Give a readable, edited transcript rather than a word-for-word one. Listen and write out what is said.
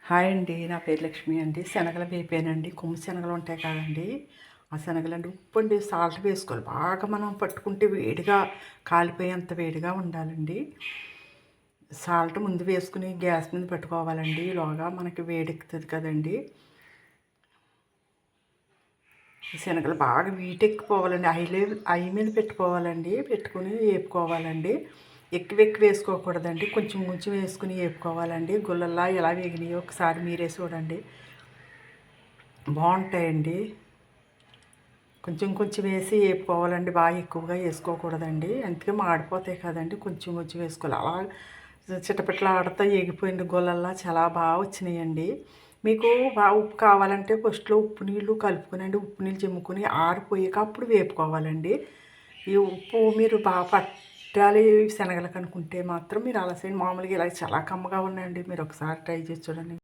Hi అండి, నా పేరు లక్ష్మి అండి. శనగలు వేపానండి. కొమ్ము శనగలు ఉంటాయి కదండి, ఆ శనగలండి ఉప్పు అండి సాల్ట్ వేసుకోవాలి. బాగా మనం పట్టుకుంటే వేడిగా కాలిపోయేంత వేడిగా ఉండాలండి. సాల్ట్ ముందు వేసుకుని గ్యాస్ మీద పెట్టుకోవాలండి. ఈలోగా మనకి వేడెక్కుతుంది కదండి. శనగలు బాగా వీటెక్కిపోవాలండి. ఐ మీద పెట్టుకోవాలండి. పెట్టుకుని వేపుకోవాలండి. ఎక్కువ ఎక్కువ వేసుకోకూడదండి. కొంచెం కొంచెం వేసుకుని వేపుకోవాలండి. గుల్లల్లా ఎలా వేగినాయో ఒకసారి మీరే చూడండి, బాగుంటాయండి. కొంచెం కొంచెం వేసి వేపుకోవాలండి. బాగా ఎక్కువగా వేసుకోకూడదండి, అందుకే మాడిపోతాయి కదండి. కొంచెం కొంచెం వేసుకోవాలి. అలా చిటపిటలా ఆడుతూ ఎగిపోయింది గుల్లల్లా చాలా బాగా వచ్చినాయండి. మీకు బాగా ఉప్పు కావాలంటే ఫస్ట్లో ఉప్పు నీళ్ళు కలుపుకునండి. ఉప్పు నీళ్ళు చిమ్ముకొని ఆరిపోయాక అప్పుడు వేపుకోవాలండి. ఈ ఉప్పు మీరు బాగా పట్టాలి శనగలకు అనుకుంటే మాత్రం మీరు అలసండి. మామూలుగా ఇలా చాలా కమ్మగా ఉన్నాయండి. మీరు ఒకసారి ట్రై చేసి చూడండి.